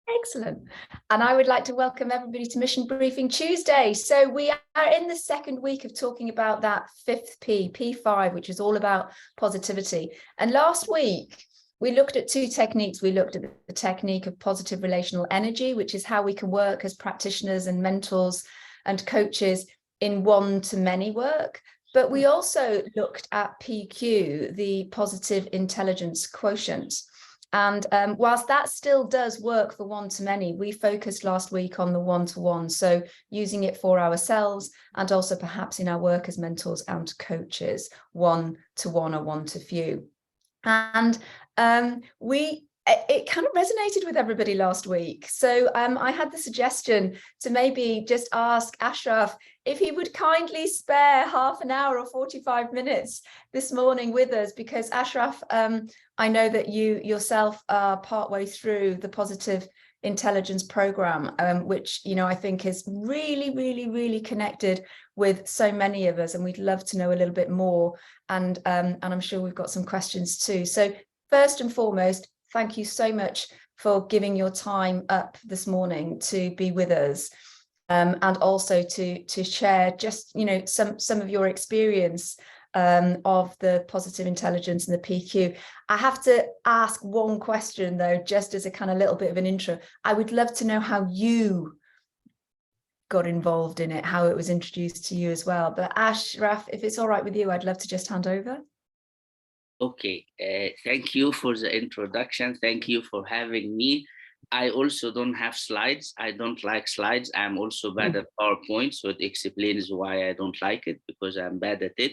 Excellent. And I would like to welcome everybody to Mission Briefing Tuesday. So we are in the second week of talking about that fifth P, P5, which is all about positivity. And last week, we looked at two techniques. We looked at the technique of positive relational energy, which is how we can work as practitioners and mentors and coaches in one-to-many work. But we also looked at PQ, the positive intelligence quotient. And whilst that still does work for one-to-many, we focused last week on the one-to-one. So using it for ourselves and also perhaps in our work as mentors and coaches, one-to-one or one-to-few. And it kind of resonated with everybody last week. So I had the suggestion to maybe just ask Ashraf if he would kindly spare half an hour or 45 minutes this morning with us, because Ashraf, I know that you yourself are partway through the Positive Intelligence program, which, you know, I think is really connected with so many of us, and we'd love to know a little bit more. And I'm sure we've got some questions too. So first and foremost, thank you so much for giving your time up this morning to be with us, and also to share just, you know, some of your experience of the positive intelligence and the PQ. I have to ask one question though, just as a kind of little bit of an intro. I would love to know how you got involved in it, how it was introduced to you as well. But Ashraf, if it's all right with you, I'd love to just hand over. Okay, thank you for the introduction. Thank you for having me. I also don't have slides. I don't like slides. I'm also bad at PowerPoint, so it explains why I don't like it, because I'm bad at it.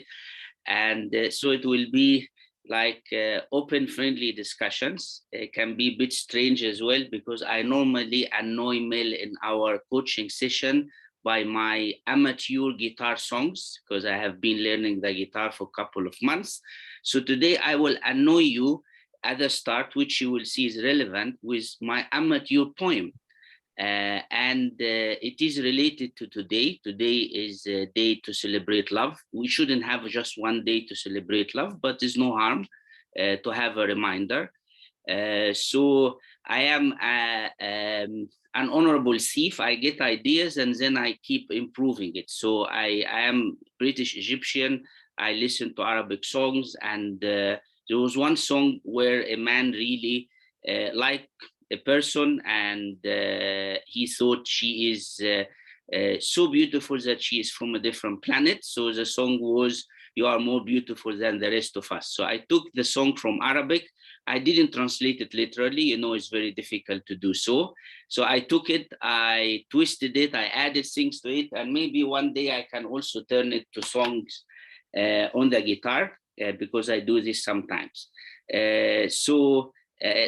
And so it will be like open, friendly discussions. It can be a bit strange as well, because I normally annoy Mel in our coaching session by my amateur guitar songs, because I have been learning the guitar for a couple of months. So today I will annoy you at the start, which you will see is relevant, with my amateur poem. It is related to today. Today is a day to celebrate love. We shouldn't have just one day to celebrate love, but there's no harm to have a reminder. So I am an honorable thief. I get ideas and then I keep improving it. So I am British Egyptian. I listen to Arabic songs, and there was one song where a man really liked a person, and he thought she is so beautiful that she is from a different planet. So the song was, "You are more beautiful than the rest of us." So I took the song from Arabic. I didn't translate it literally, you know, it's very difficult to do so. So I took it, I twisted it, I added things to it, and maybe one day I can also turn it to songs on the guitar, because I do this sometimes.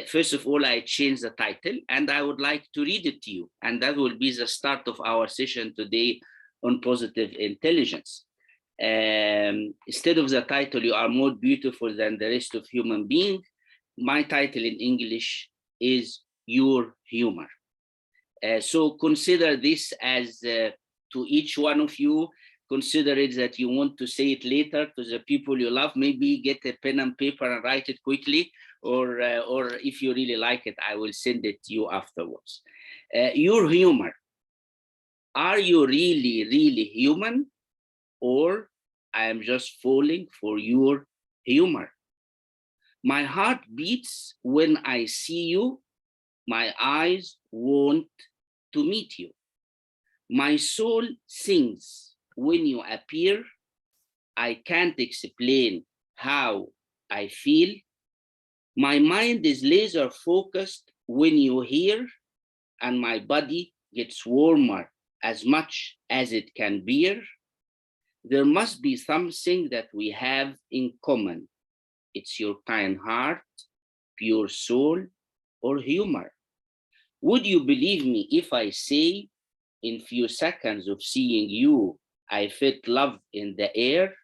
First of all, I changed the title, and I would like to read it to you. And that will be the start of our session today on positive intelligence. Instead of the title, "You are more beautiful than the rest of human beings," my title in English is "Your Humor." So consider this as to each one of you. Consider it that you want to say it later to the people you love. Maybe get a pen and paper and write it quickly, or if you really like it, I will send it to you afterwards. Your humor. Are you really human, or I am just falling for your humor? My heart beats when I see you. My eyes want to meet you. My soul sings when you appear. I can't explain how I feel. My mind is laser focused when you're here, and my body gets warmer as much as it can bear. There must be something that we have in common. It's your kind heart, pure soul, or humor. Would you believe me if I say, in few seconds of seeing you, I felt love in the air?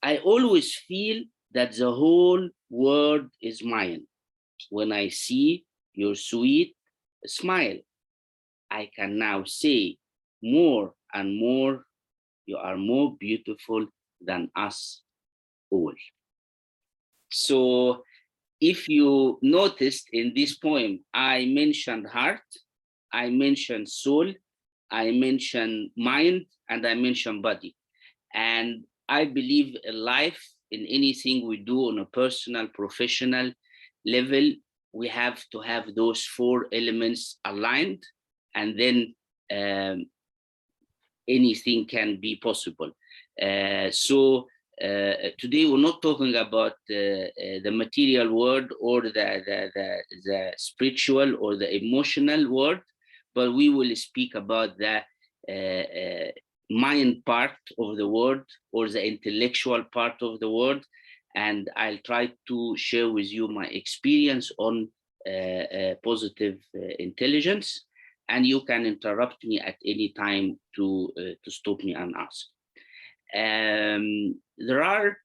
I always feel that the whole world is mine. When I see your sweet smile, I can now say more and more, you are more beautiful than us all. So if you noticed in this poem, I mentioned heart, I mentioned soul, I mentioned mind, and I mentioned body. And I believe in life, in anything we do on a personal, professional level, we have to have those four elements aligned, and then anything can be possible. Today we're not talking about the material world or the spiritual or the emotional world, but we will speak about the mind part of the world or the intellectual part of the world. And I'll try to share with you my experience on positive intelligence, and you can interrupt me at any time to stop me and ask. There are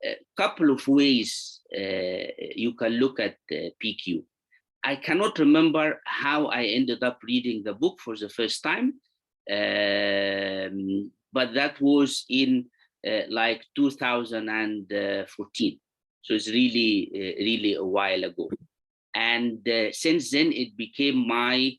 a couple of ways you can look at PQ. I cannot remember how I ended up reading the book for the first time, but that was in like 2014. So it's really a while ago. And since then, it became my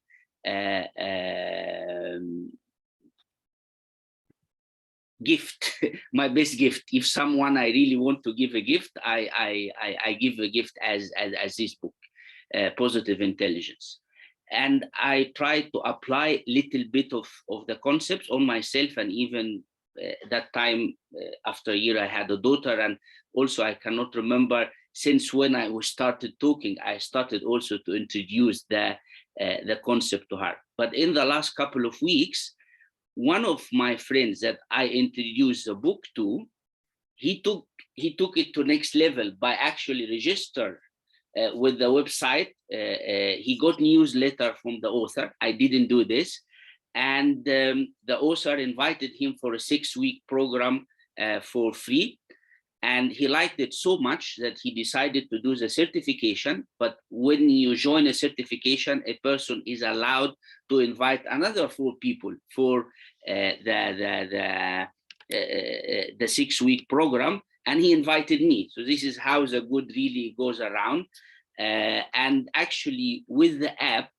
gift, my best gift. If someone I really want to give a gift, I give a gift as this book, Positive Intelligence. And I try to apply a little bit of the concepts on myself, and even that time, after a year, I had a daughter, and also I cannot remember since when I started talking, I started also to introduce the concept to her. But in the last couple of weeks, one of my friends that I introduced the book to, he took it to next level by actually register with the website. He got newsletter from the author. I didn't do this. And the author invited him for a 6-week program for free. And he liked it so much that he decided to do the certification. But when you join a certification, a person is allowed to invite another 4 people for the 6-week program. And he invited me. So this is how the good really goes around. And actually with the app,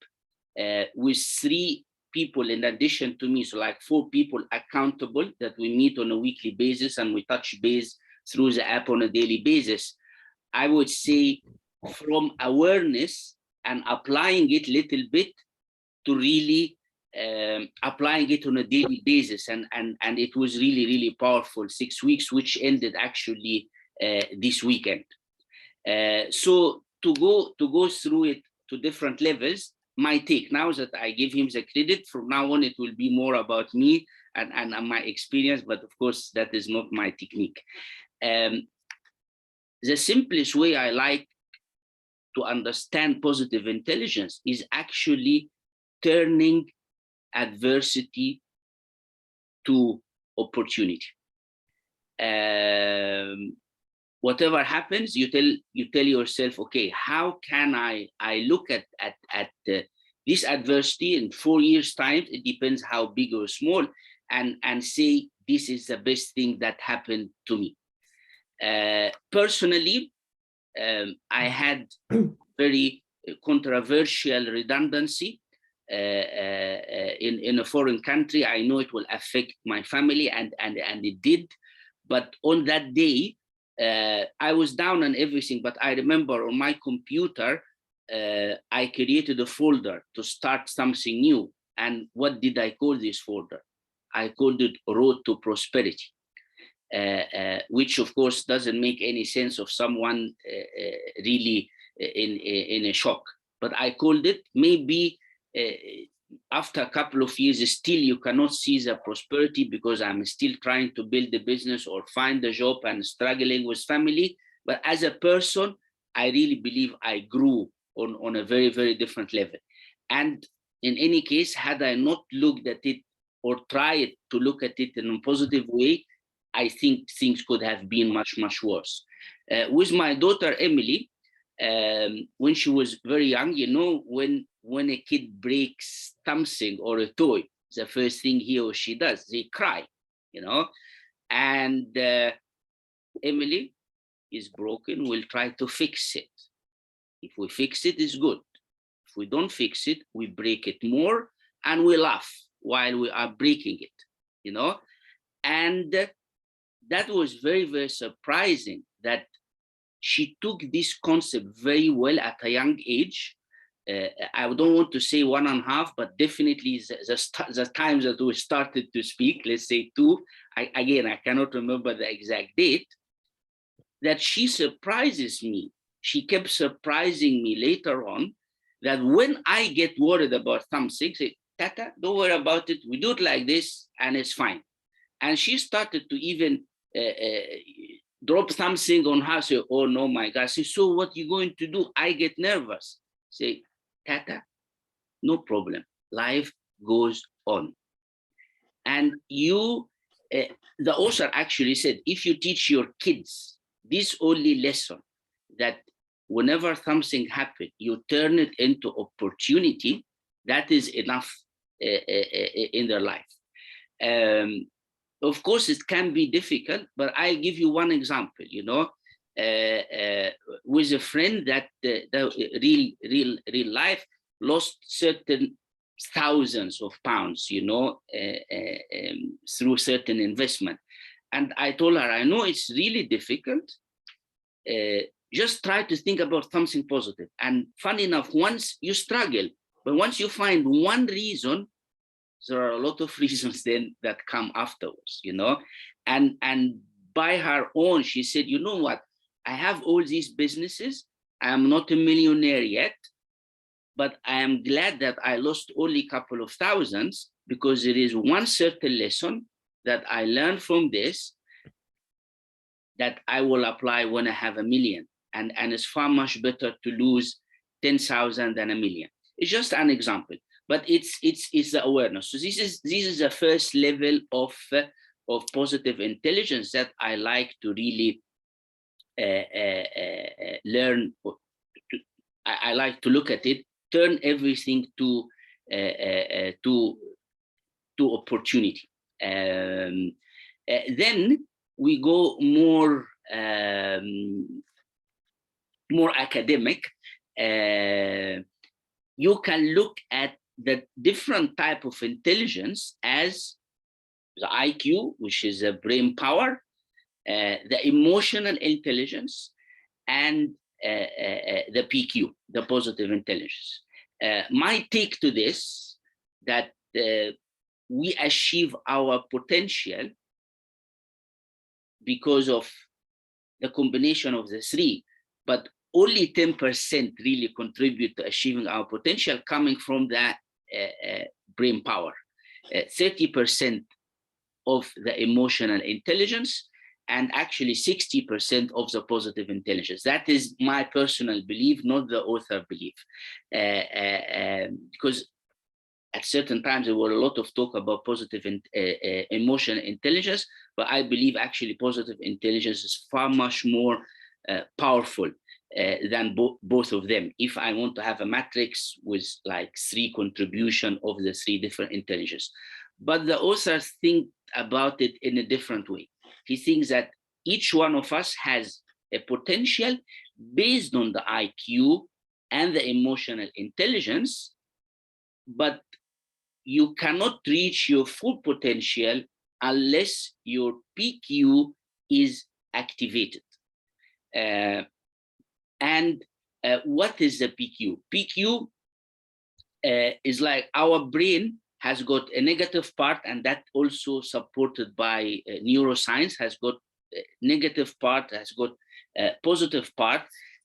with 3 people in addition to me, so like 4 people accountable that we meet on a weekly basis and we touch base through the app on a daily basis, I would say from awareness and applying it little bit to really applying it on a daily basis. And it was really powerful 6 weeks, which ended actually this weekend. So to go through it to different levels, my take now is that I give him the credit. From now on, it will be more about me and my experience, but of course, that is not my technique. The simplest way I like to understand positive intelligence is actually turning adversity to opportunity. Whatever happens, you tell yourself, okay, how can I look at this adversity in 4 years' time? It depends how big or small, and say this is the best thing that happened to me. Personally, I had very controversial redundancy in a foreign country. I know it will affect my family, and it did. But on that day, I was down on everything. But I remember on my computer, I created a folder to start something new. And what did I call this folder? I called it Road to Prosperity. Which of course doesn't make any sense of someone really in a shock. But I called it, maybe after a couple of years, still you cannot see the prosperity because I'm still trying to build a business or find a job and struggling with family. But as a person, I really believe I grew on a very different level. And in any case, had I not looked at it or tried to look at it in a positive way, I think things could have been much worse. With my daughter Emily, when she was very young, you know, when a kid breaks something or a toy, the first thing he or she does, they cry, you know. And Emily is broken, we'll try to fix it. If we fix it, it's good. If we don't fix it, we break it more and we laugh while we are breaking it, you know? And that was very, very surprising that she took this concept very well at a young age. I don't want to say 1.5, but definitely the times that we started to speak, let's say 2, I cannot remember the exact date, that she surprises me. She kept surprising me later on that when I get worried about something, say, Tata, don't worry about it. We do it like this and it's fine. And she started to even drop something on her, say, oh no, my God. Say, so what you going to do? I get nervous. Say, Tata, no problem. Life goes on. And you, the author actually said, if you teach your kids this only lesson, that whenever something happens, you turn it into opportunity, that is enough in their life. Of course, it can be difficult, but I'll give you one example, you know, with a friend that real life lost certain thousands of pounds, you know, through certain investment. And I told her, I know it's really difficult. Just try to think about something positive. And funny enough, once you struggle, but once you find one reason, there are a lot of reasons then that come afterwards, you know. And by her own, she said, you know what? I have all these businesses. I am not a millionaire yet, but I am glad that I lost only a couple of thousands, because there is one certain lesson that I learned from this that I will apply when I have 1 million. And it's far much better to lose 10,000 than 1 million. It's just an example, but it's the awareness. So this is the first level of positive intelligence that I like to really learn. I like to look at it, turn everything to opportunity. Then we go more academic. You can look at the different type of intelligence as the IQ, which is a brain power, the emotional intelligence, and the PQ, the positive intelligence. My take to this, that we achieve our potential because of the combination of the three, but only 10% really contribute to achieving our potential, coming from that brain power. 30% of the emotional intelligence, and actually 60% of the positive intelligence. That is my personal belief, not the author belief. Because at certain times there were a lot of talk about positive emotional intelligence, but I believe actually positive intelligence is far much more powerful than both of them. If I want to have a matrix with like 3 contribution of the 3 different intelligence. But the author think about it in a different way. He thinks that each one of us has a potential based on the IQ and the emotional intelligence, but you cannot reach your full potential unless your PQ is activated. What is the PQ? PQ is like our brain has got a negative part, and that also supported by neuroscience, has got a negative part, has got a positive part,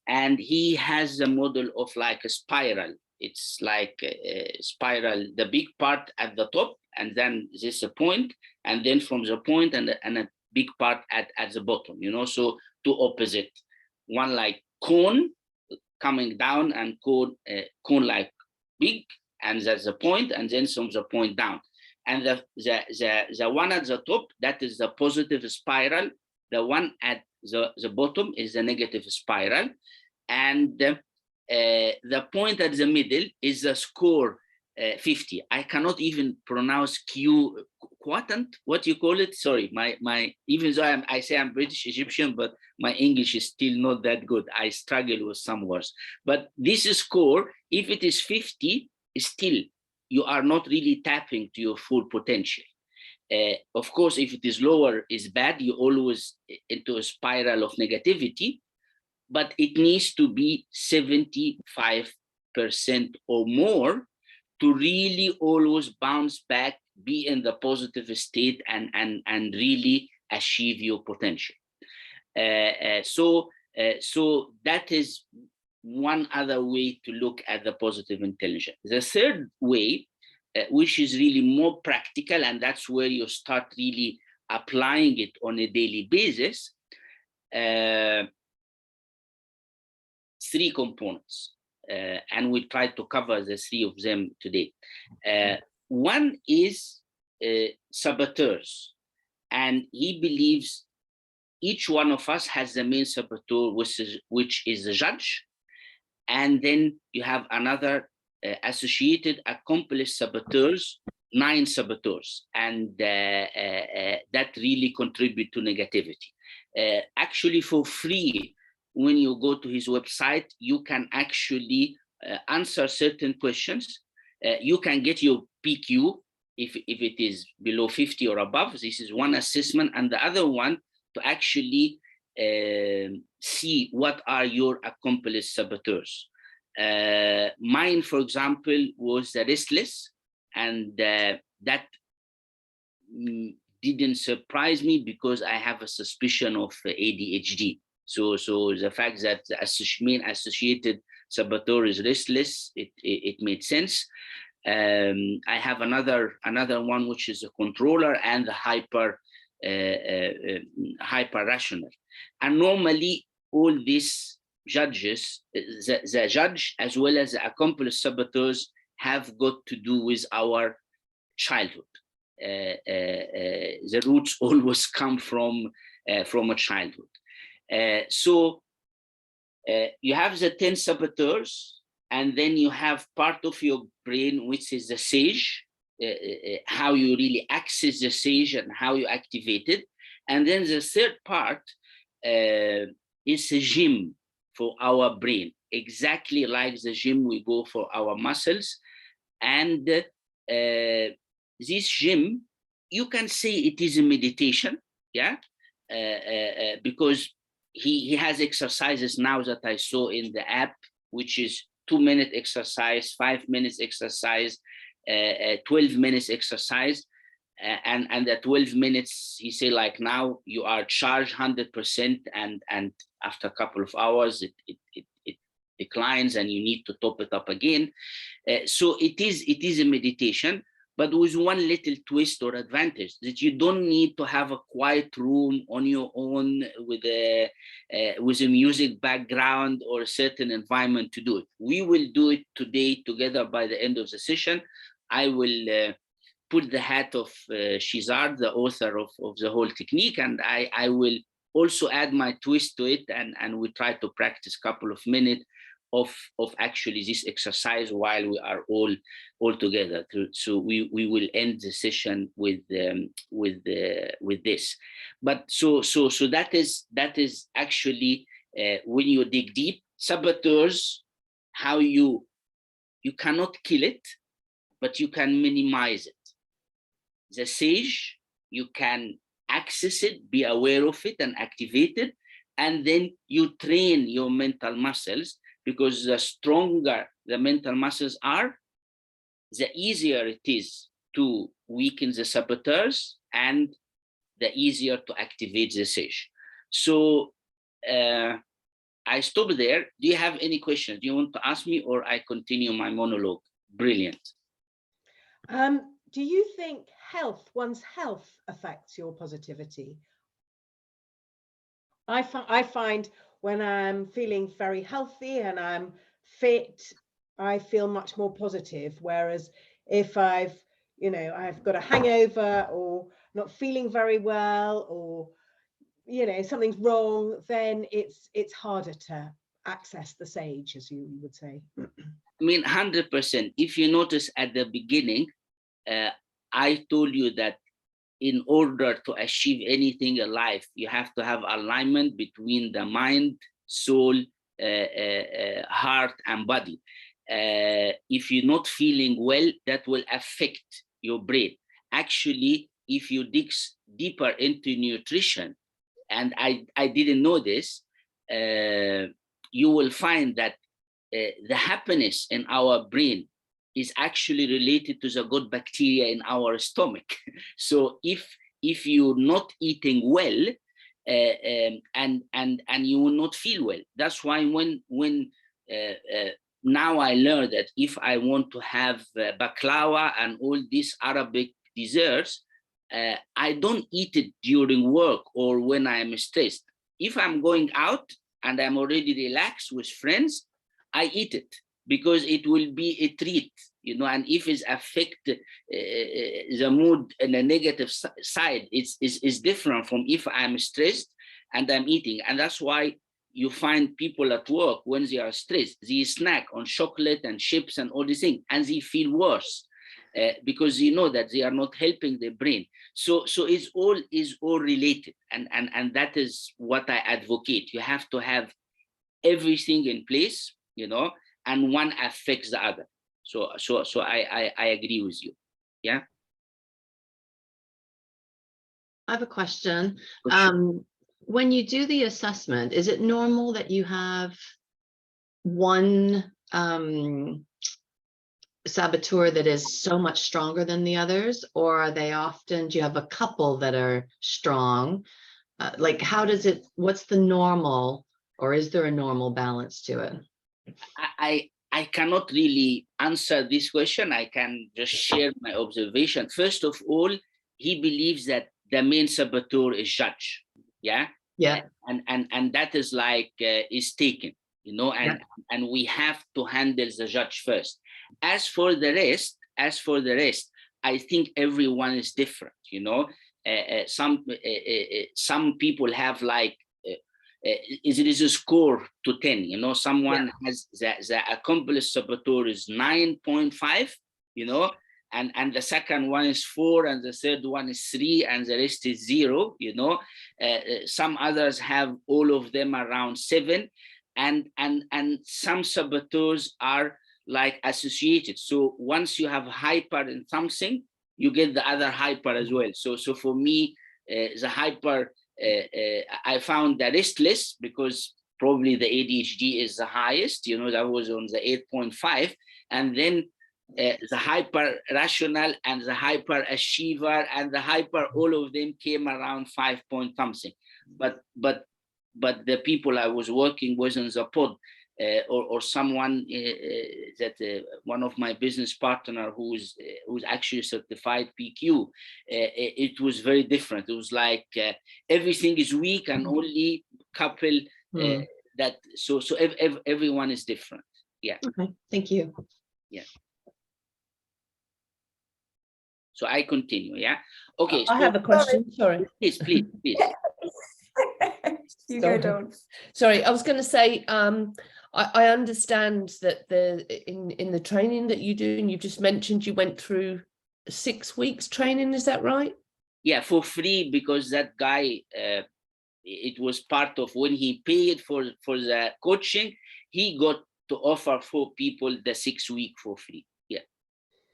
and he has a model of like a spiral. It's like a spiral, the big part at the top, and then there's a point, and then from the point and a big part at the bottom, you know, so 2 opposite, one like cone coming down and cone like big, and that's the point, and then from the point down. And the one at the top, that is the positive spiral. The one at the bottom is the negative spiral. And the point at the middle is the score 50. I cannot even pronounce quotient, what you call it? Sorry, my even though I say I'm British Egyptian, but my English is still not that good. I struggle with some words. But this score, if it is 50, still you are not really tapping to your full potential. Of course, if it is lower, is bad. You always into a spiral of negativity, but it needs to be 75% or more to really always bounce back, be in the positive state, and really achieve your potential. So that is one other way to look at the positive intelligence. The third way, which is really more practical, and that's where you start really applying it on a daily basis, 3 components. And we try to cover the 3 of them today. One is saboteurs, and he believes each one of us has the main saboteur, which is the judge, and then you have another associated accomplice saboteurs, 9 saboteurs, and that really contribute to negativity. Actually, for free, when you go to his website, you can actually answer certain questions. You can get your PQ if it is below 50 or above. This is one assessment, and the other one to actually see what are your accomplice saboteurs. Mine, for example, was the restless, and that didn't surprise me because I have a suspicion of ADHD. So the fact that the main associated saboteur is restless, it made sense. I have another one, which is a controller, and the hyper rational. And normally all these judges, the judge as well as the accomplice saboteurs, have got to do with our childhood. The roots always come from a childhood. So you have the 10 saboteurs, and then you have part of your brain, which is the sage, how you really access the sage and how you activate it. And then the third part is a gym for our brain, exactly like the gym we go for our muscles. And this gym, you can say it is a meditation, yeah, because he has exercises now that I saw in the app, which is 2-minute exercise, 5 minutes exercise, 12 minutes exercise, and the 12 minutes, he say, like, now you are charged 100%, and after a couple of hours it declines and you need to top it up again. So it is a meditation, but with one little twist or advantage, that you don't need to have a quiet room on your own with a music background or a certain environment to do it. We will do it today together. By the end of the session, I will put the hat of Shizard, the author of the whole technique, and I will also add my twist to it, and we try to practice a couple of minutes of actually this exercise while we are all together. So we will end the session with this. But so that is actually when you dig deep, saboteurs, how you cannot kill it, but you can minimize it. The sage, you can access it, be aware of it, and activate it, and then you train your mental muscles, because the stronger the mental muscles are, the easier it is to weaken the saboteurs and the easier to activate the sage. So I stop there. Do you have any questions? Do you want to ask me, or I continue my monologue? Brilliant. Do you think one's health affects your positivity? I find when I'm feeling very healthy and I'm fit, I feel much more positive. Whereas if I've got a hangover or not feeling very well, or something's wrong, then it's harder to access the sage, as you would say. I mean, 100%. If you notice at the beginning, I told you that in order to achieve anything in life, you have to have alignment between the mind, soul, heart, and body. If you're not feeling well, that will affect your brain. Actually, if you dig deeper into nutrition, and I didn't know this, you will find that the happiness in our brain is actually related to the good bacteria in our stomach. So if you're not eating well, and you will not feel well. That's why when now I learned that if I want to have baklava and all these Arabic desserts, I don't eat it during work or when I'm stressed. If I'm going out and I'm already relaxed with friends, I eat it because it will be a treat, you know. And if it's affect the mood in a negative side, it's different from if I'm stressed and I'm eating. And that's why you find people at work when they are stressed, they snack on chocolate and chips and all these things, and they feel worse. Because you know that they are not helping the brain. So it's all related, and that is what I advocate. You have to have everything in place, you know, and one affects the other. So I agree with you. Yeah. I have a question. For sure. When you do the assessment, is it normal that you have one saboteur that is so much stronger than the others, or are they often, do you have a couple that are strong? Like, how does it, what's the normal, or is there a normal balance to it? I cannot really answer this question. I can just share my observation. First of all, he believes that the main saboteur is judge. Yeah. Yeah. And that is like is taken, you know, and we have to handle the judge first. As for the rest, I think everyone is different, you know. Some people have like it is a score to 10, you know. Someone has the accomplished saboteur is 9.5, you know, and the second one is 4, and the third one is 3, and the rest is 0, you know. Some others have all of them around 7, and some saboteurs are like associated. So once you have hyper in something, you get the other hyper as well. So for me, the hyper, I found the restless, because probably the ADHD is the highest, you know, that was on the 8.5, and then the hyper rational and the hyper achiever and the hyper, all of them came around 5 point something. But the people I was working with in the pod, or someone that one of my business partner who's actually certified PQ, it was very different. It was like everything is weak and only couple that. So everyone is different. Yeah. Okay. Thank you. Yeah. So I continue. Yeah. Okay. I have a question. Sorry. Please. You go, Dawn. Sorry, I was going to say, I understand that in the training that you do, and you just mentioned you went through 6 weeks training. Is that right? Yeah, for free, because that guy, it was part of when he paid for the coaching, he got to offer for people the 6 week for free. Yeah.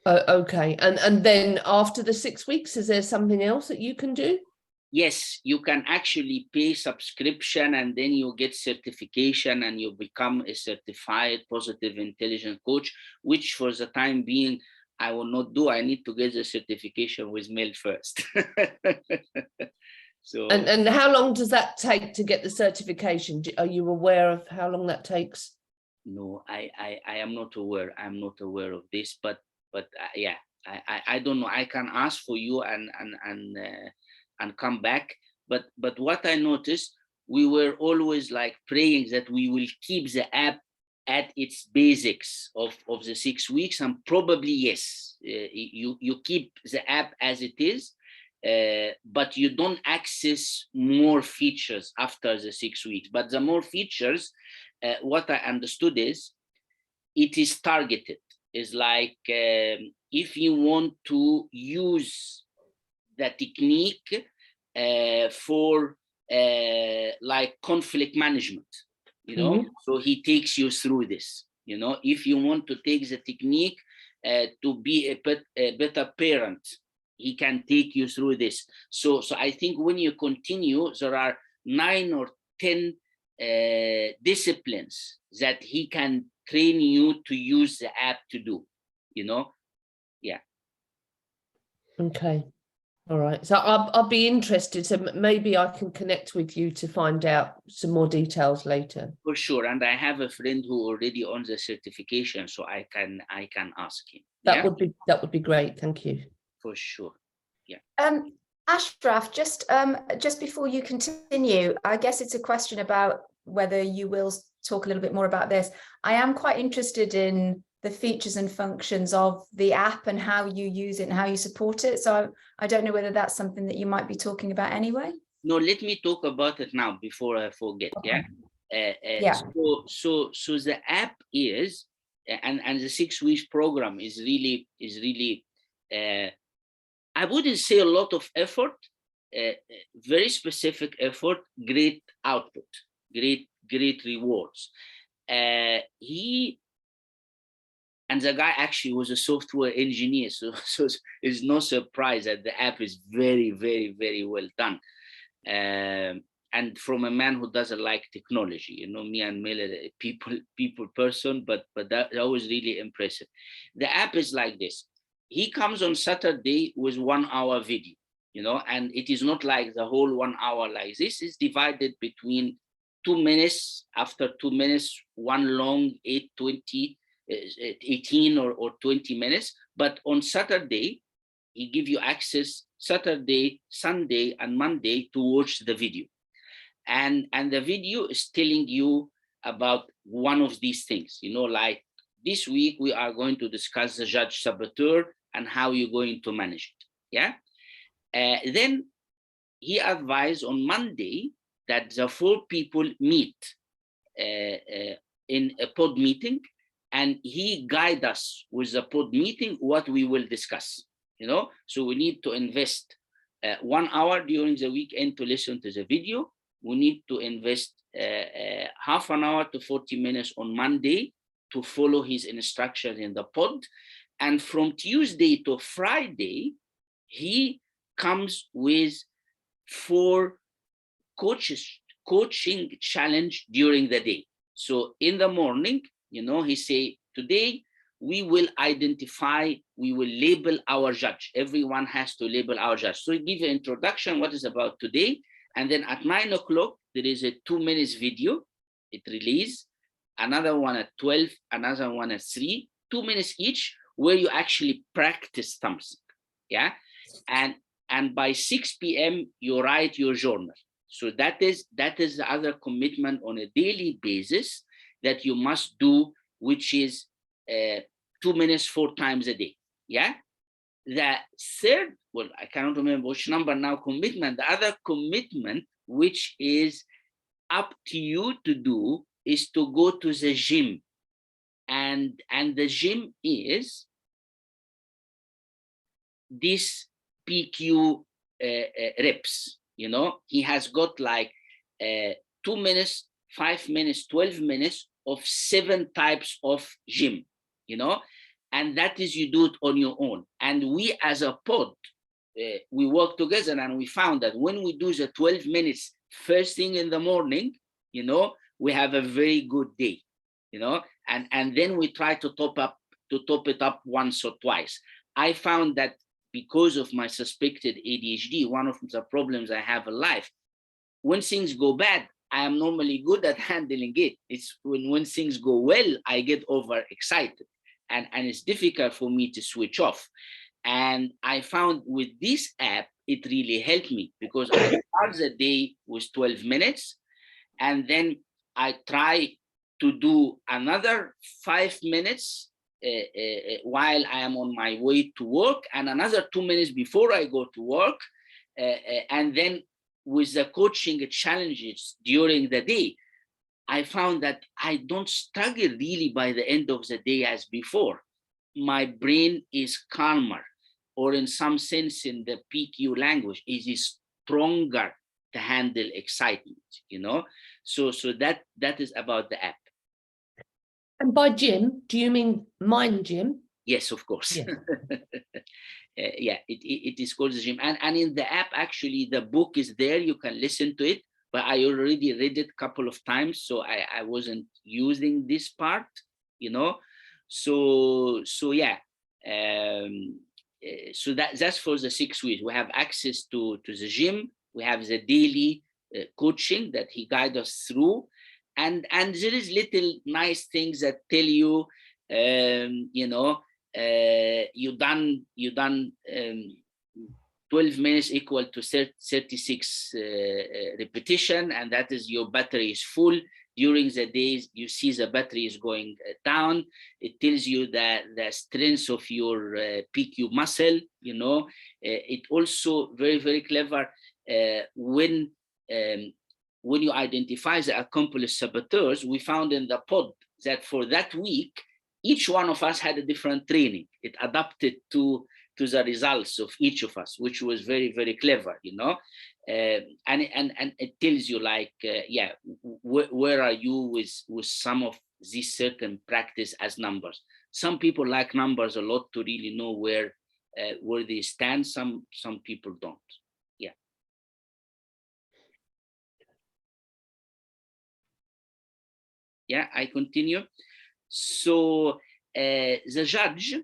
Okay, and then after the 6 weeks, is there something else that you can do? Yes, you can actually pay subscription, and then you get certification and you become a certified positive intelligence coach, which for the time being, I will not do. I need to get the certification with Mel first. So. And how long does that take to get the certification? Are you aware of how long that takes? No, I am not aware. I'm not aware of this, but yeah, I don't know. I can ask for you and come back. But what I noticed, we were always like praying that we will keep the app at its basics of the 6 weeks, and probably yes, you keep the app as it is, but you don't access more features after the 6 weeks. But the more features, what I understood is it is targeted. It's like if you want to use the technique for like conflict management, you know, so he takes you through this. You know, if you want to take the technique to be a better parent, he can take you through this. So I think when you continue, there are 9 or 10 disciplines that he can train you to use the app to do, you know. Yeah. Okay. All right. So I'll be interested. So maybe I can connect with you to find out some more details later. For sure. And I have a friend who already owns the certification, so I can ask him. That would be great. Thank you. For sure. Yeah. Ashraf, just before you continue, I guess it's a question about whether you will talk a little bit more about this. I am quite interested in the features and functions of the app and how you use it and how you support it. So I don't know whether that's something that you might be talking about anyway. No, let me talk about it now before I forget. Okay. Yeah. So the app is, and the 6 weeks program is really I wouldn't say a lot of effort, very specific effort, great output, great rewards. And the guy actually was a software engineer, so it's no surprise that the app is very, very, very well done. And from a man who doesn't like technology, you know, me and Mel, people person, but that was really impressive. The app is like this. He comes on Saturday with 1 hour video, you know, and it is not like the whole 1 hour like this. Is divided between 2 minutes, after 2 minutes, one long 18 or 20 minutes. But on Saturday, he give you access Saturday, Sunday, and Monday to watch the video. And the video is telling you about one of these things, you know, like this week we are going to discuss the judge saboteur and how you're going to manage it. Yeah. Then he advised on Monday that the 4 people meet in a pod meeting, and he guide us with the pod meeting what we will discuss, you know. So we need to invest 1 hour during the weekend to listen to the video. We need to invest half an hour to 40 minutes on Monday to follow his instructions in the pod. And from Tuesday to Friday, he comes with 4 coaching challenge during the day. So in the morning, you know, he say, today we will identify, we will label our judge. Everyone has to label our judge. So he give an introduction, what is about today. And then at 9 o'clock, there is a 2 minutes video, it release, another one at 12, another one at 3, 2 minutes each, where you actually practice something, yeah? And by 6 p.m., you write your journal. So that is the other commitment on a daily basis that you must do, which is 2 minutes 4 times a day, yeah? The third, well, I cannot remember which number now, commitment, the other commitment, which is up to you to do, is to go to the gym. And the gym is this PQ reps, you know. He has got like 2 minutes, 5 minutes, 12 minutes of 7 types of gym, you know. And that is, you do it on your own. And we as a pod, we work together, and we found that when we do the 12 minutes first thing in the morning, you know, we have a very good day, you know, and then we try to top it up once or twice. I found that because of my suspected ADHD, one of the problems I have in life, when things go bad, I am normally good at handling it. It's when things go well, I get overexcited. And it's difficult for me to switch off. And I found with this app, it really helped me, because I start the day with 12 minutes, and then I try to do another 5 minutes while I am on my way to work, and another 2 minutes before I go to work. And then with the coaching challenges during the day, I found that I don't struggle really by the end of the day as before. My brain is calmer, or in some sense, in the PQ language, it is stronger to handle excitement, you know? So that is about the app. And by gym, do you mean Mind Gym? Yes, of course. Yeah. Yeah, it is called the gym. And in the app, actually, the book is there. You can listen to it, but I already read it a couple of times, so I wasn't using this part, you know? So yeah. So that's for the 6 weeks. We have access to the gym. We have the daily coaching that he guides us through. And there is little nice things that tell you, you know, you done 12 minutes equal to 36 repetition, and that is your battery is full. During the days, you see the battery is going down. It tells you that the strength of your PQ muscle, you know. It also very, very clever when you identify the accomplished saboteurs. We found in the pod that for that week, each one of us had a different training. It adapted to the results of each of us, which was very, very clever, you know. And it tells you, like, yeah, where are you with some of these certain practice as numbers. Some people like numbers a lot to really know where they stand. Some people don't. Yeah. Yeah, I continue. So the judge,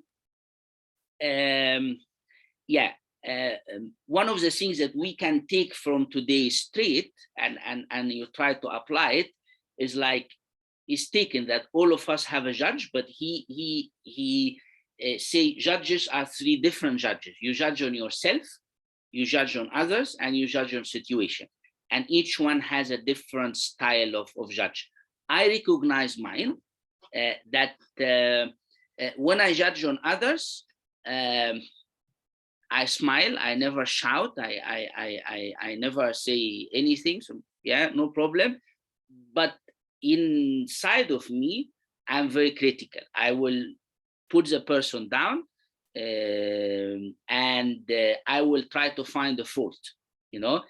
yeah, one of the things that we can take from today's street and you try to apply it is, like, is taken that all of us have a judge, but he say judges are 3 different judges. You judge on yourself, you judge on others, and you judge on situation. And each one has a different style of judge. I recognize mine, that when I judge on others, I smile, I never shout, I never say anything. So yeah, no problem. But inside of me, I'm very critical. I will put the person down, and I will try to find the fault, you know.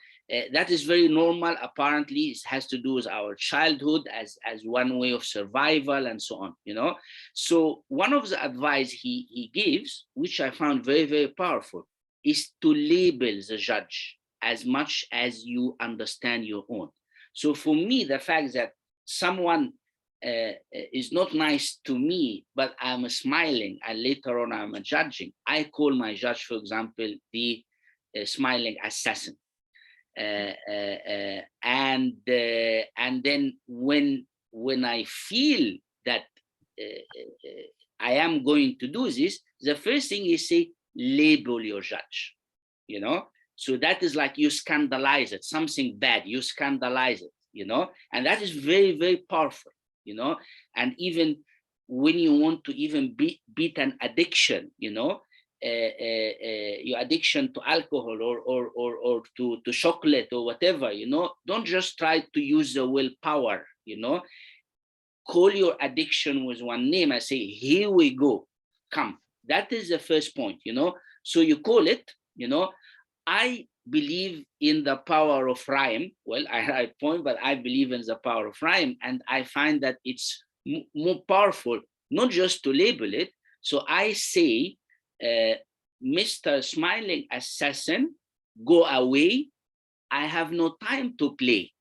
That is very normal. Apparently, it has to do with our childhood as one way of survival and so on, you know. So one of the advice he gives, which I found very, very powerful, is to label the judge as much as you understand your own. So for me, the fact that someone is not nice to me, but I'm smiling, and later on I'm judging, I call my judge, for example, the smiling assassin. And then when I feel that I am going to do this, the first thing is say, label your judge, you know. So that is like you scandalize it, something bad, you scandalize it, you know, and that is very, very powerful, you know. And even when you want to even beat an addiction, you know, your addiction to alcohol or to chocolate or whatever, you know, don't just try to use the willpower, you know. Call your addiction with one name and say, here we go, come. That is the first point, you know. So you call it, you know. I believe in the power of rhyme. Well, I write poem, but I believe in the power of rhyme, and I find that it's more powerful not just to label it. So I say, Mr. Smiling Assassin, go away. I have no time to play,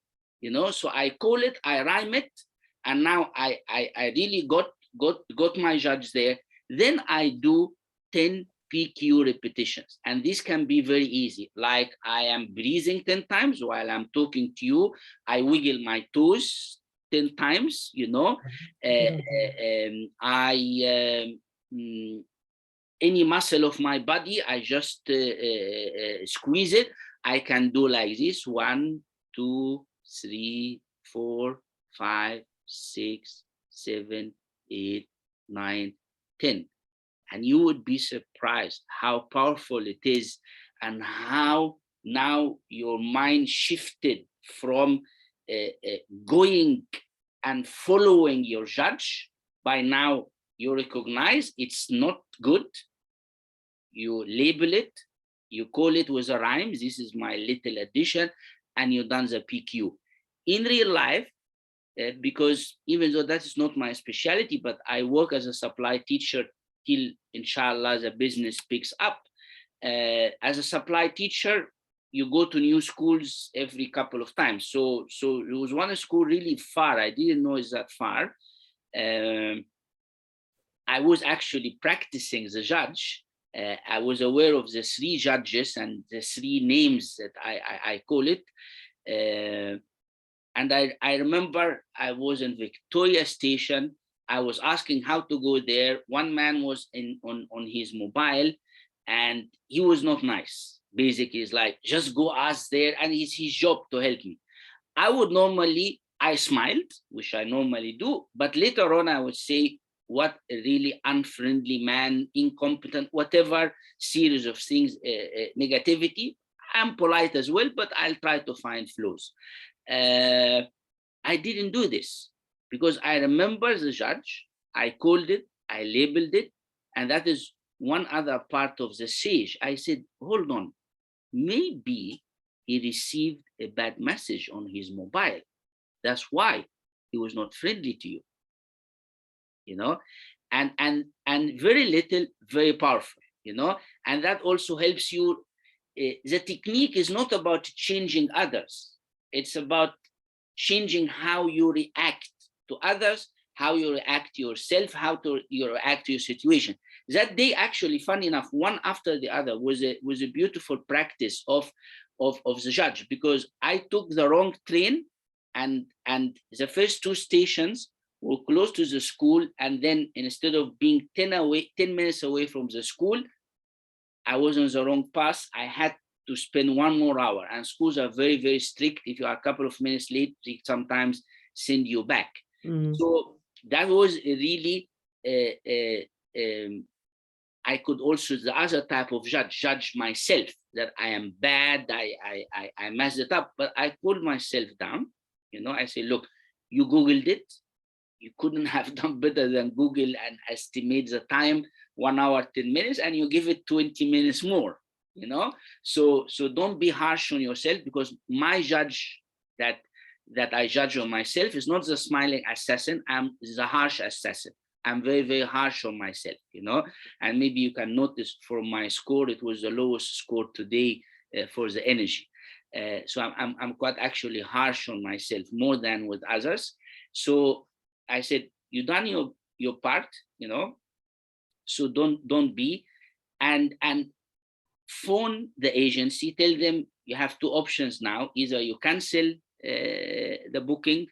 you know. So I call it, I rhyme it, and now I really got my judge there. Then I do 10 PQ repetitions, and this can be very easy. Like, I am breathing 10 times while I'm talking to you. I wiggle my toes 10 times, you know. Any muscle of my body, I just squeeze it. I can do like this: 1, 2, 3, 4, 5, 6, 7, 8, 9, 10. And you would be surprised how powerful it is, and how now your mind shifted from going and following your judge, by now you recognize it's not good. You label it, you call it with a rhyme. This is my little addition, and you done the PQ. In real life, because even though that is not my specialty, but I work as a supply teacher till, inshallah, the business picks up. As a supply teacher, you go to new schools every couple of times. So it was one school really far. I didn't know it's that far. I was actually practicing the judge. I was aware of the 3 judges and the 3 names that I call it. And I remember I was in Victoria Station. I was asking how to go there. One man was on his mobile, and he was not nice. Basically, it's like, just go ask there, and it's his job to help me. I smiled, which I normally do, but later on I would say, what a really unfriendly man, incompetent, whatever series of things, negativity. I'm polite as well, but I'll try to find flaws. I didn't do this because I remember the judge, I called it, I labeled it, and that is one other part of the sage. I said, hold on, maybe he received a bad message on his mobile. That's why he was not friendly to you. You know, and very little, very powerful, you know, and that also helps you. The technique is not about changing others. It's about changing how you react to others, how you react to yourself, you react to your situation. That day, actually, funny enough, one after the other was a beautiful practice of the judge, because I took the wrong train, and the first 2 stations were close to the school, and then instead of being 10 minutes away from the school, I was on the wrong path. I had to spend 1 more hour, and schools are very, very strict. If you are a couple of minutes late, they sometimes send you back. So that was really, I could also, the other type of judge myself, that I am bad, I messed it up, but I pulled myself down. You know, I say, look, you Googled it. You couldn't have done better than Google and estimate the time, 1 hour, 10 minutes, and you give it 20 minutes more, you know? So don't be harsh on yourself, because my judge that I judge on myself is not the smiling assassin, I'm the harsh assassin. I'm very, very harsh on myself, you know? And maybe you can notice from my score, it was the lowest score today for the energy. So I'm quite actually harsh on myself, more than with others. So I said, you done your part, you know, so don't be, and phone the agency, tell them you have 2 options now, either you cancel the booking,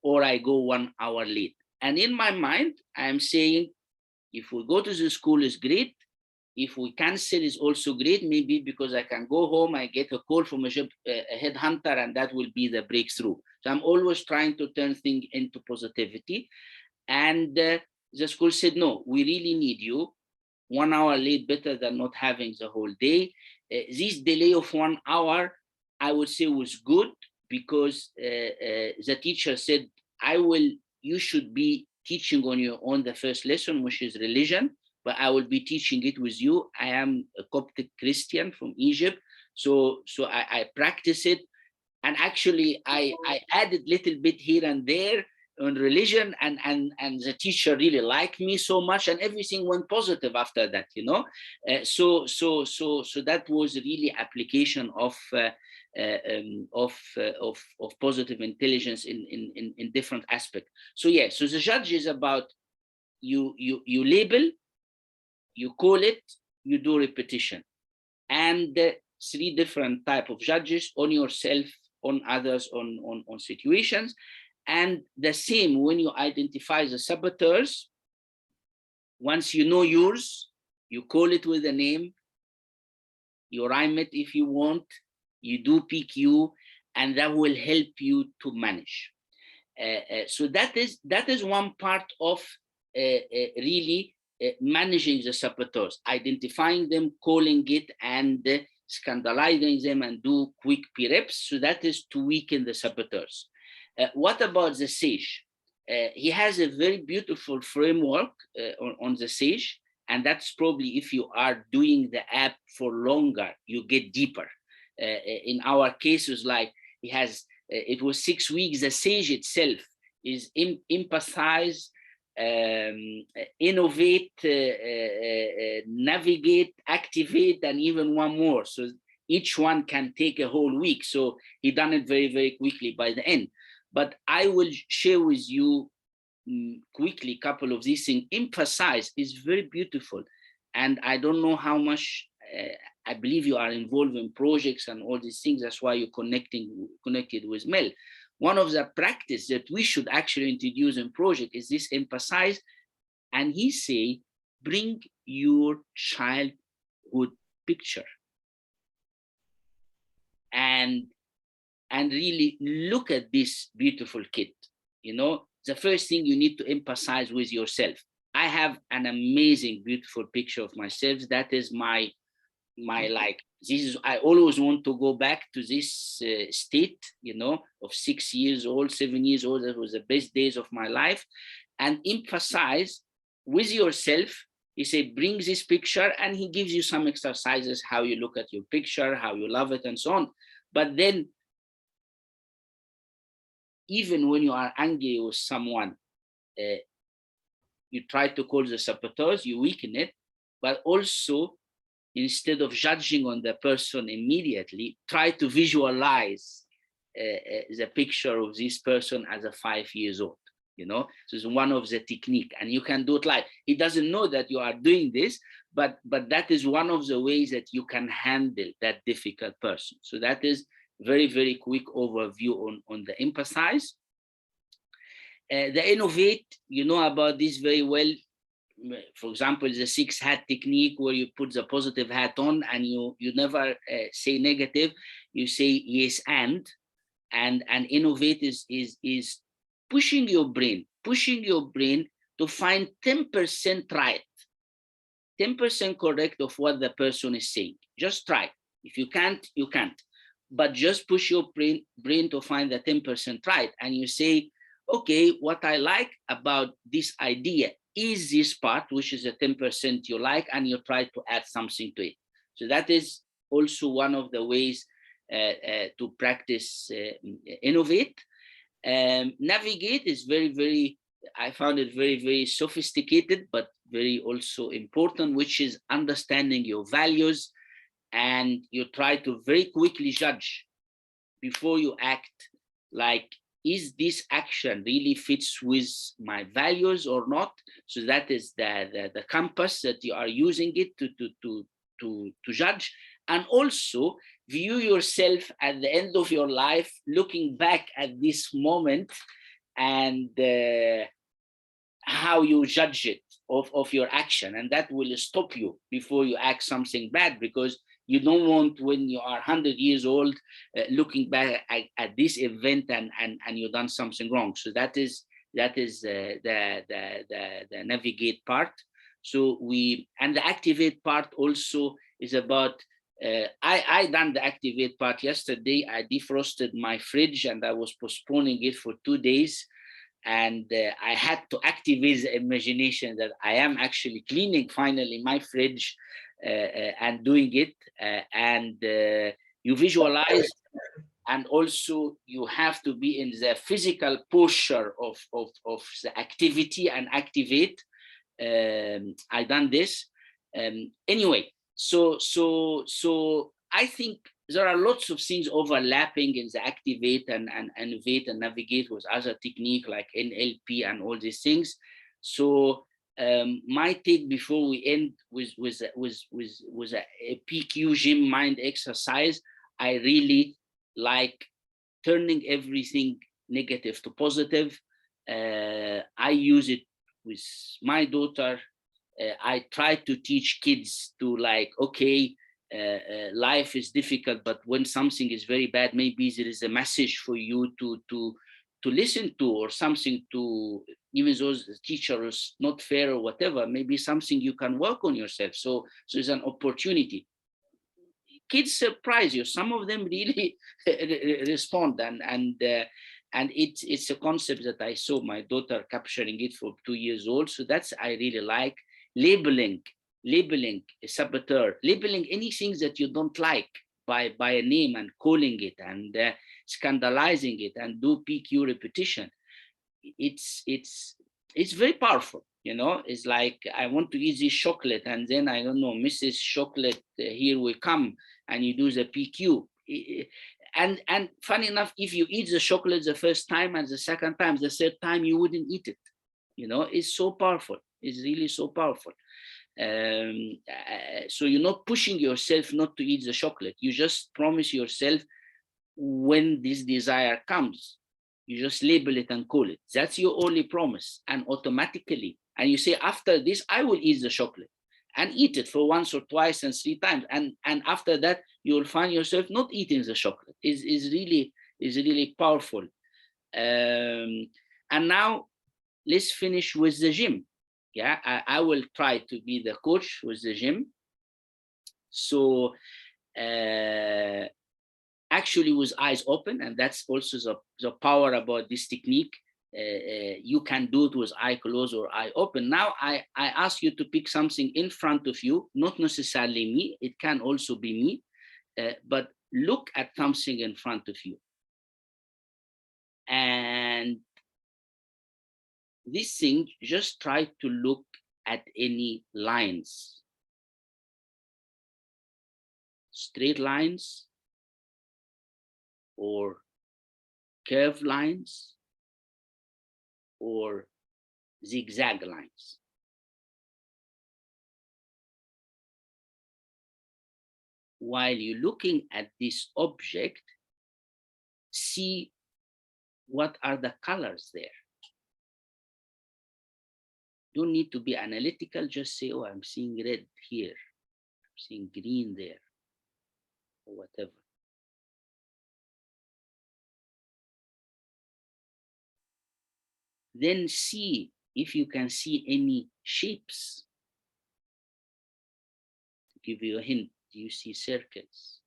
or I go 1 hour late. And in my mind, I'm saying, if we go to the school is great, if we cancel is also great, maybe because I can go home, I get a call from a headhunter, and that will be the breakthrough. So I'm always trying to turn things into positivity. And the school said, no, we really need you. 1 hour late, better than not having the whole day. This delay of 1 hour, I would say, was good, because the teacher said, you should be teaching on the first lesson, which is religion, but I will be teaching it with you. I am a Coptic Christian from Egypt, so I practice it, and actually I added little bit here and there on religion, and the teacher really liked me so much, and everything went positive after that, you know. So that was really application of positive intelligence in different aspects. So yeah, so the judge is about you label, you call it, you do repetition, and 3 different type of judges: on yourself, on others, on situations. And the same when you identify the saboteurs. Once you know yours, you call it with a name, you rhyme it if you want, you do PQ, and that will help you to manage. So that is one part of really managing the saboteurs, identifying them, calling it, and scandalizing them, and do quick P-reps. So that is to weaken the saboteurs. What about the sage? He has a very beautiful framework on the Sage, and that's probably if you are doing the app for longer, you get deeper. In our cases, like he has, it was 6 weeks. The Sage itself is empathize, innovate, navigate, activate, and even one more. So each one can take a whole week. So he done it very, very quickly by the end. But I will share with you quickly a couple of these things. Emphasize is very beautiful. And I don't know how much, I believe you are involved in projects and all these things. That's why you're connected with Mel. One of the practice that we should actually introduce in project is this emphasize. And he say, bring your childhood picture. And really look at this beautiful kid. You know, the first thing you need to emphasize with yourself. I have an amazing, beautiful picture of myself. That is my like, this is, I always want to go back to this state, you know, of 6 years old, 7 years old. That was the best days of my life. And emphasize with yourself. He said, bring this picture, and he gives you some exercises, how you look at your picture, how you love it, and so on. But then, even when you are angry with someone, you try to call the saboteurs, you weaken it, but also, instead of judging on the person immediately, try to visualize the picture of this person as a 5 years old. You know, so it's one of the technique, and you can do it live. He doesn't know that you are doing this, but that is one of the ways that you can handle that difficult person. So that is very, very quick overview on the empathize. The innovate, you know about this very well. For example, the 6 hat technique, where you put the positive hat on and you never say negative, you say yes and innovate is pushing your brain to find 10% right, 10% correct of what the person is saying. Just try. If you can't, you can't. But just push your brain to find the 10% right. And you say, okay, what I like about this idea is this part, which is the 10% you like, and you try to add something to it. So that is also one of the ways to practice innovate. Navigate is very, very, I found it very, very sophisticated, but very also important, which is understanding your values, and you try to very quickly judge before you act, like, is this action really fits with my values or not? So that is the compass that you are using it to judge. And also view yourself at the end of your life, looking back at this moment, and how you judge it of your action. And that will stop you before you act something bad, because you don't want, when you are 100 years old, looking back at this event and you've done something wrong. So that is the navigate part. So and the activate part also is about, I done the activate part yesterday. I defrosted my fridge and I was postponing it for 2 days. And I had to activate the imagination that I am actually cleaning finally my fridge and doing it. You visualize, and also you have to be in the physical posture of the activity and activate. I done this. Anyway, so I think there are lots of things overlapping in the activate and innovate and navigate with other technique like NLP and all these things. So my take before we end with a PQ gym mind exercise, I really like turning everything negative to positive. I use it with my daughter. I try to teach kids to, like, okay, life is difficult, but when something is very bad, maybe there is a message for you to listen to, or something to, even though the teacher is not fair or whatever, maybe something you can work on yourself. So it's an opportunity. Kids surprise you. Some of them really respond, and And it's a concept that I saw my daughter capturing it for 2 years old. So that's, I really like labeling a saboteur, labeling anything that you don't like by a name and calling it and scandalizing it and do PQ repetition. It's very powerful. You know, it's like, I want to eat this chocolate, and then, I don't know, Mrs. Chocolate, here we come, and you do the PQ. And funny enough, if you eat the chocolate the first time and the second time, the third time, you wouldn't eat it. You know, it's so powerful. It's really so powerful. So you're not pushing yourself not to eat the chocolate. You just promise yourself, when this desire comes, you just label it and call it. That's your only promise. And automatically, and you say, after this, I will eat the chocolate, and eat it for once or twice and 3 times. And after that, you will find yourself not eating the chocolate. Is really powerful. And now let's finish with the gym. Yeah, I will try to be the coach with the gym. So actually with eyes open, and that's also the power about this technique. You can do it with eye closed or eye open. Now I ask you to pick something in front of you, not necessarily me, it can also be me, but look at something in front of you. And this thing, just try to look at any lines, straight lines or curved lines or zigzag lines. While you're looking at this object, see what are the colors there. Don't need to be analytical, just say, oh, I'm seeing red here, I'm seeing green there, or whatever. Then see if you can see any shapes. To give you a hint, do you see circles?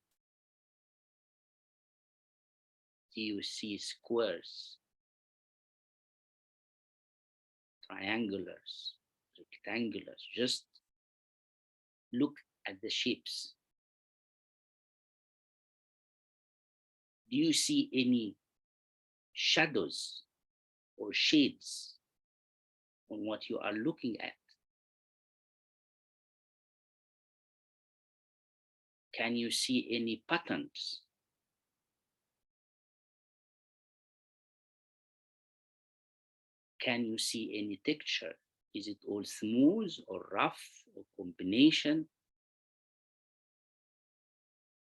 Do you see squares? Triangulars, rectangulars? Just look at the shapes. Do you see any shadows or shades on what you are looking at? Can you see any patterns? Can you see any texture? Is it all smooth or rough or combination?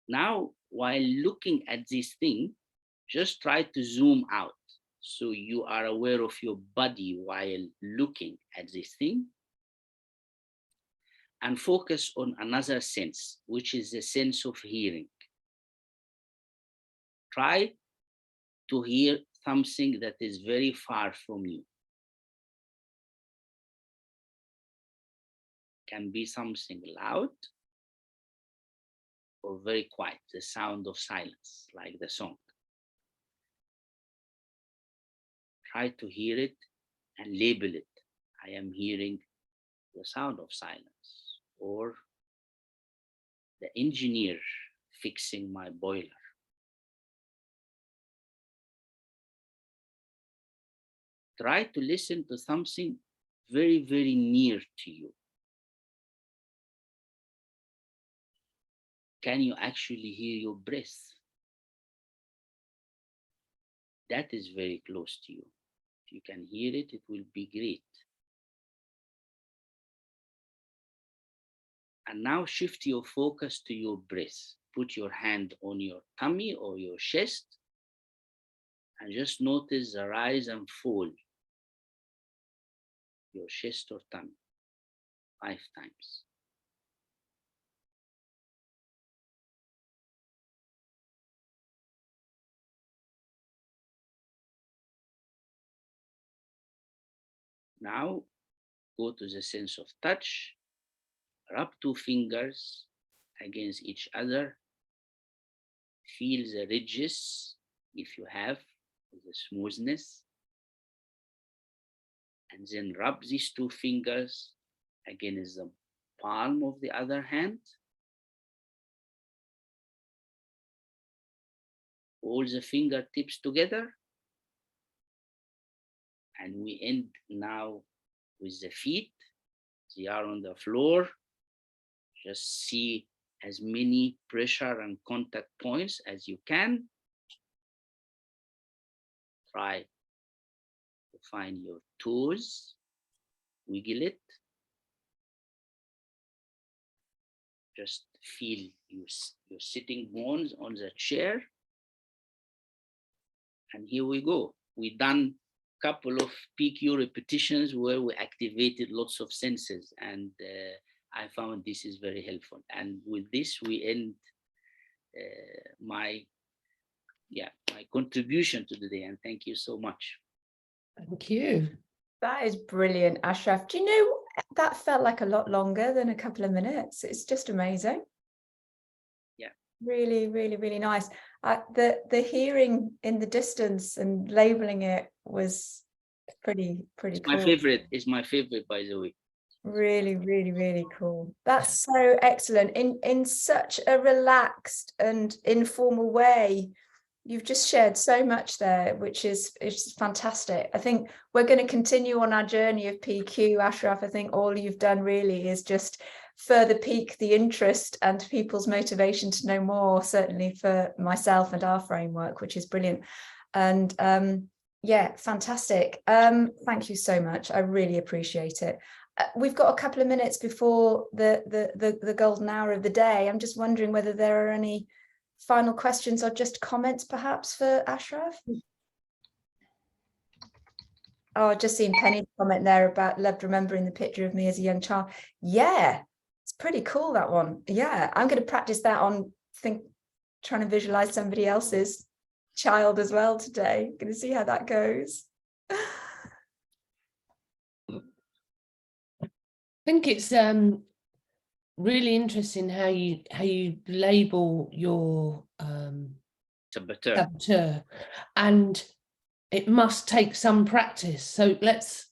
Now, while looking at this thing, just try to zoom out so you are aware of your body while looking at this thing, and focus on another sense, which is the sense of hearing. Try to hear something that is very far from you. Can be something loud or very quiet, the sound of silence, like the song. Try to hear it and label it. I am hearing the sound of silence, or the engineer fixing my boiler. Try to listen to something very, very near to you. Can you actually hear your breath? That is very close to you. If you can hear it, it will be great. And now shift your focus to your breath. Put your hand on your tummy or your chest and just notice the rise and fall. Your chest or tummy, 5 times. Now go to the sense of touch. Rub 2 fingers against each other. Feel the ridges if you have with the smoothness. And then rub these 2 fingers against the palm of the other hand. All the fingertips together. And we end now with the feet. They are on the floor. Just see as many pressure and contact points as you can. Try to find your toes, wiggle it. Just feel your sitting bones on the chair. And here we go. We done a couple of PQ repetitions where we activated lots of senses, and I found this is very helpful. And with this, we end my contribution to the day. And thank you so much. Thank you. That is brilliant, Ashraf. Do you know, that felt like a lot longer than a couple of minutes. It's just amazing. Yeah. Really, really, really nice. The hearing in the distance and labeling it was pretty cool. My favorite is my favorite, by the way. Really, really, really cool. That's so excellent. In such a relaxed and informal way. You've just shared so much there, which is fantastic. I think we're going to continue on our journey of PQ, Ashraf. I think all you've done really is just further pique the interest and people's motivation to know more, certainly for myself and our framework, which is brilliant. And yeah, fantastic. Thank you so much. I really appreciate it. We've got a couple of minutes before the golden hour of the day. I'm just wondering whether there are any final questions or just comments perhaps for Ashraf. Oh, I've just seen Penny's comment there about loved remembering the picture of me as a young child. Yeah, it's pretty cool, that one. Yeah, I'm going to practice that on trying to visualize somebody else's child as well today. Going to see how that goes. I think it's really interesting how you label your saboteur, and it must take some practice. So let's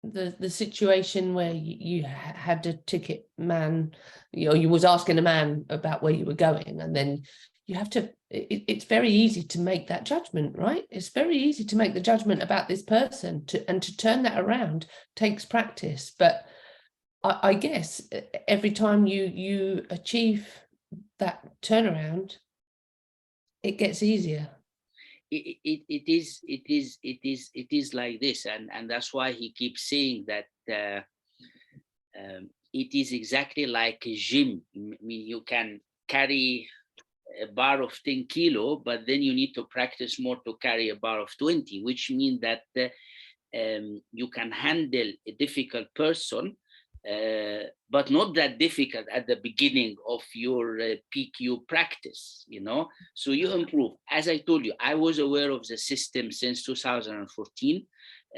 the situation where you had a ticket man, you was asking a man about where you were going, and then you have to, it's very easy to make that judgment, right? It's very easy to make the judgment about this person, and to turn that around takes practice. But I guess every time you achieve that turnaround, it gets easier. It is like this, and that's why he keeps saying that it is exactly like a gym. I mean, you can carry a bar of 10 kilo, but then you need to practice more to carry a bar of 20, which means that you can handle a difficult person, but not that difficult at the beginning of your PQ practice, so you improve. As I told you, I was aware of the system since 2014,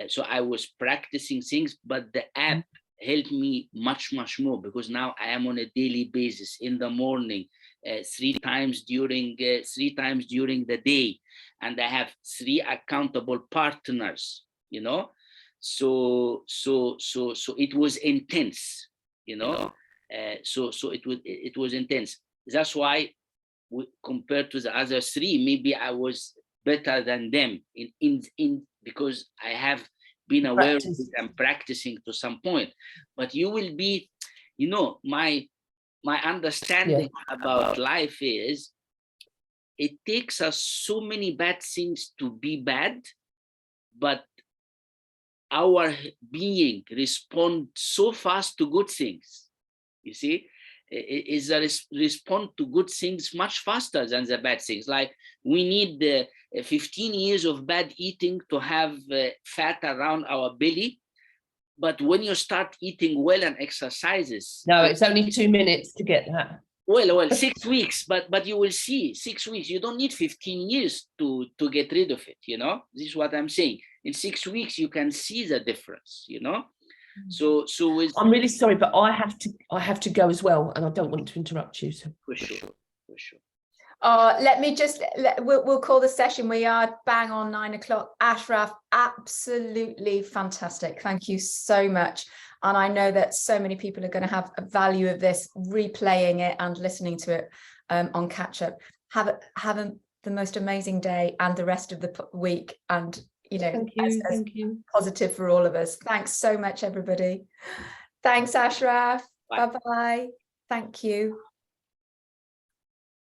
so I was practicing things, but the app helped me much more, because now I am on a daily basis in the morning, 3 times during the day, and I have 3 accountable partners, so it was intense, so it was intense. That's why compared to the other 3, maybe I was better than them in because I have been aware of it and practicing to some point. But you will be, my understanding about life is, it takes us so many bad things to be bad, but our being respond so fast to good things. You see, is a respond to good things much faster than the bad things. Like, we need 15 years of bad eating to have fat around our belly, but when you start eating well and exercises, no, it's only 2 minutes to get that. Well, 6 weeks, but you will see 6 weeks. You don't need 15 years to get rid of it. This is what I'm saying. In 6 weeks, you can see the difference. So with, I'm really sorry, but I have to go as well, and I don't want to interrupt you. So. For sure. We'll call the session. We are bang on 9 o'clock. Ashraf, absolutely fantastic. Thank you so much. And I know that so many people are going to have a value of this, replaying it and listening to it on catch up. Have the most amazing day and the rest of the week. And, you know, Thank you. Thank you. positive for all of us. Thanks so much, everybody. Thanks, Ashraf. Bye. Bye-bye. Thank you.